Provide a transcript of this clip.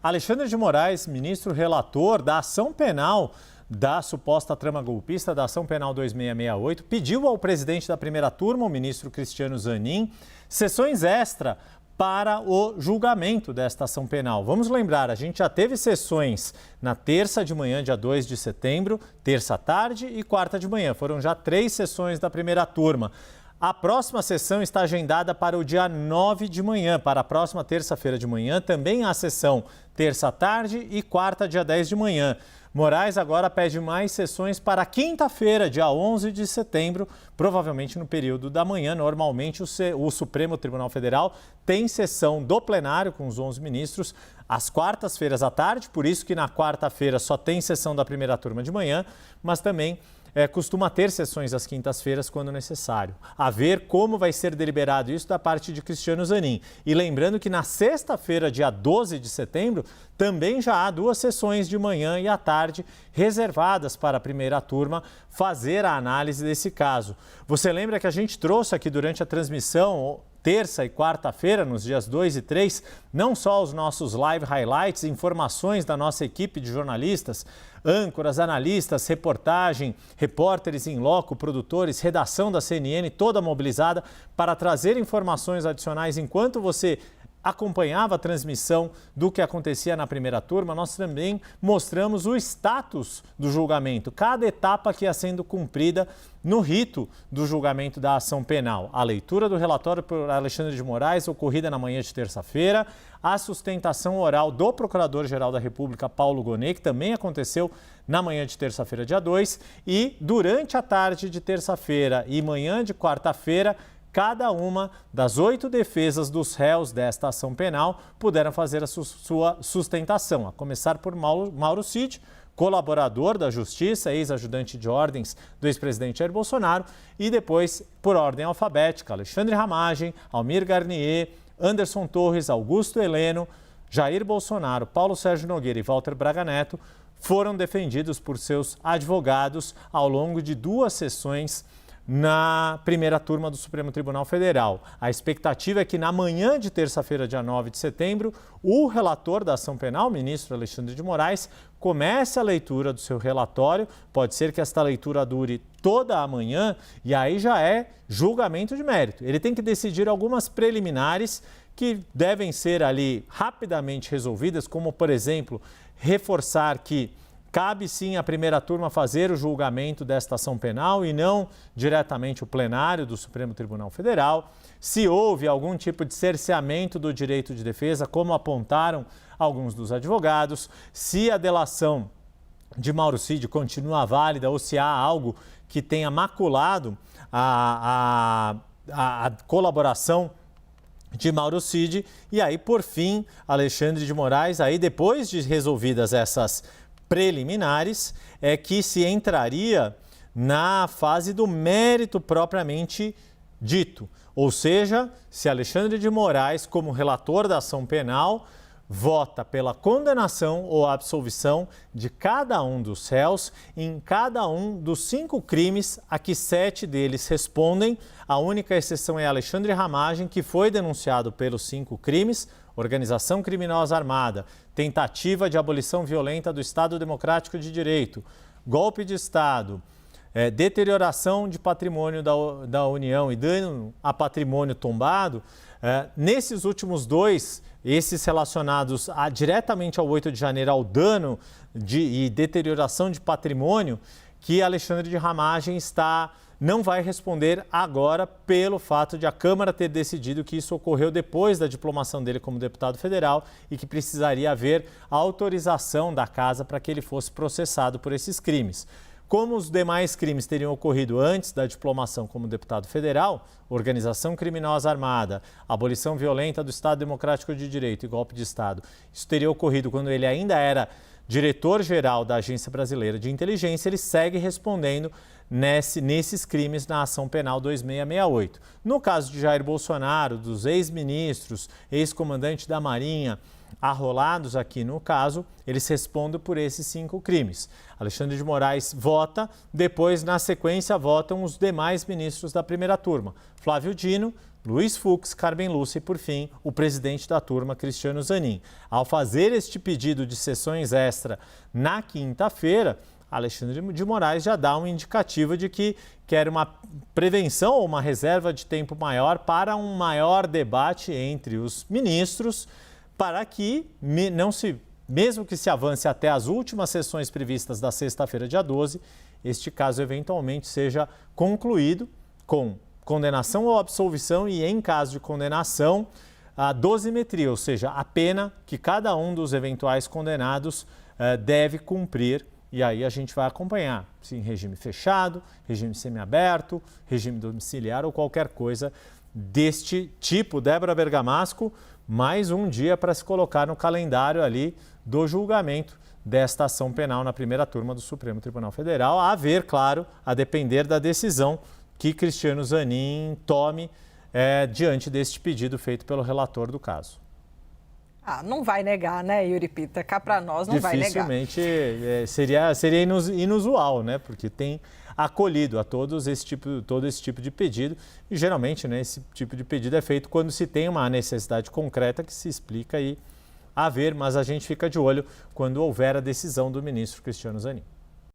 Alexandre de Moraes, ministro relator da ação penal da suposta trama golpista da ação penal 2668, pediu ao presidente da primeira turma, o ministro Cristiano Zanin, sessões extra para o julgamento desta ação penal. Vamos lembrar, a gente já teve sessões na terça de manhã, dia 2 de setembro, terça à tarde e quarta de manhã. Foram já 3 sessões da primeira turma. A próxima sessão está agendada para o dia 9 de manhã, para a próxima terça-feira de manhã. Também há sessão terça à tarde e quarta, dia 10 de manhã. Moraes agora pede mais sessões para quinta-feira, dia 11 de setembro, provavelmente no período da manhã. Normalmente o Supremo Tribunal Federal tem sessão do plenário com os 11 ministros às quartas-feiras à tarde, por isso que na quarta-feira só tem sessão da primeira turma de manhã, mas também costuma ter sessões às quintas-feiras quando necessário. A ver como vai ser deliberado isso da parte de Cristiano Zanin. E lembrando que na sexta-feira, dia 12 de setembro, também já há 2 sessões de manhã e à tarde reservadas para a primeira turma fazer a análise desse caso. Você lembra que a gente trouxe aqui durante a transmissão terça e quarta-feira, nos dias 2 e 3, não só os nossos live highlights, informações da nossa equipe de jornalistas, âncoras, analistas, reportagem, repórteres em loco, produtores, redação da CNN, toda mobilizada para trazer informações adicionais enquanto você acompanhava a transmissão do que acontecia na primeira turma. Nós também mostramos o status do julgamento, cada etapa que ia sendo cumprida no rito do julgamento da ação penal. A leitura do relatório por Alexandre de Moraes, ocorrida na manhã de terça-feira, a sustentação oral do Procurador-Geral da República, Paulo Gonet, que também aconteceu na manhã de terça-feira, dia 2, e durante a tarde de terça-feira e manhã de quarta-feira, cada uma das 8 defesas dos réus desta ação penal puderam fazer a sua sustentação, a começar por Mauro Cid, colaborador da Justiça, ex-ajudante de ordens do ex-presidente Jair Bolsonaro, e depois, por ordem alfabética, Alexandre Ramagem, Almir Garnier, Anderson Torres, Augusto Heleno, Jair Bolsonaro, Paulo Sérgio Nogueira e Walter Braga Neto foram defendidos por seus advogados ao longo de 2 sessões na primeira turma do Supremo Tribunal Federal. A expectativa é que na manhã de terça-feira, dia 9 de setembro, o relator da ação penal, o ministro Alexandre de Moraes, comece a leitura do seu relatório. Pode ser que esta leitura dure toda a manhã e aí já é julgamento de mérito. Ele tem que decidir algumas preliminares que devem ser ali rapidamente resolvidas, como, por exemplo, reforçar que cabe sim à primeira turma fazer o julgamento desta ação penal e não diretamente o plenário do Supremo Tribunal Federal. Se houve algum tipo de cerceamento do direito de defesa, como apontaram alguns dos advogados, se a delação de Mauro Cid continua válida ou se há algo que tenha maculado a colaboração de Mauro Cid. E aí, por fim, Alexandre de Moraes, aí depois de resolvidas essas preliminares, é que se entraria na fase do mérito propriamente dito. Ou seja, se Alexandre de Moraes, como relator da ação penal, vota pela condenação ou absolvição de cada um dos réus em cada um dos 5 crimes a que 7 deles respondem. A única exceção é Alexandre Ramagem, que foi denunciado pelos 5 crimes: organização criminosa armada, tentativa de abolição violenta do Estado Democrático de Direito, golpe de Estado, deterioração de patrimônio da União e dano a patrimônio tombado. Nesses últimos 2, esses relacionados diretamente ao 8 de janeiro, ao dano e deterioração de patrimônio, que Alexandre de Ramagem não vai responder agora pelo fato de a Câmara ter decidido que isso ocorreu depois da diplomação dele como deputado federal e que precisaria haver autorização da Casa para que ele fosse processado por esses crimes. Como os demais crimes teriam ocorrido antes da diplomação como deputado federal, organização criminosa armada, abolição violenta do Estado Democrático de Direito e golpe de Estado, isso teria ocorrido quando ele ainda era diretor-geral da Agência Brasileira de Inteligência, ele segue respondendo nesses crimes na ação penal 2668. No caso de Jair Bolsonaro, dos ex-ministros, ex-comandante da Marinha, arrolados aqui no caso, eles respondem por esses 5 crimes. Alexandre de Moraes vota, depois, na sequência, votam os demais ministros da primeira turma: Flávio Dino, Luiz Fux, Carmen Lúcia e, por fim, o presidente da turma, Cristiano Zanin. Ao fazer este pedido de sessões extra na quinta-feira, Alexandre de Moraes já dá um indicativo de que quer uma prevenção ou uma reserva de tempo maior para um maior debate entre os ministros, para que mesmo que se avance até as últimas sessões previstas da sexta-feira, dia 12, este caso eventualmente seja concluído com condenação ou absolvição e, em caso de condenação, a dosimetria, ou seja, a pena que cada um dos eventuais condenados deve cumprir. E aí a gente vai acompanhar se em regime fechado, regime semiaberto, regime domiciliar ou qualquer coisa deste tipo. Débora Bergamasco, mais um dia para se colocar no calendário ali do julgamento desta ação penal na primeira turma do Supremo Tribunal Federal, a ver, claro, a depender da decisão que Cristiano Zanin tome diante deste pedido feito pelo relator do caso. Não vai negar, né, Yuri Pita? Cá para nós não vai negar. Dificilmente seria inusual, né? Porque tem acolhido a todo esse tipo de pedido. E geralmente, né, esse tipo de pedido é feito quando se tem uma necessidade concreta que se explica aí a ver, mas a gente fica de olho quando houver a decisão do ministro Cristiano Zanin.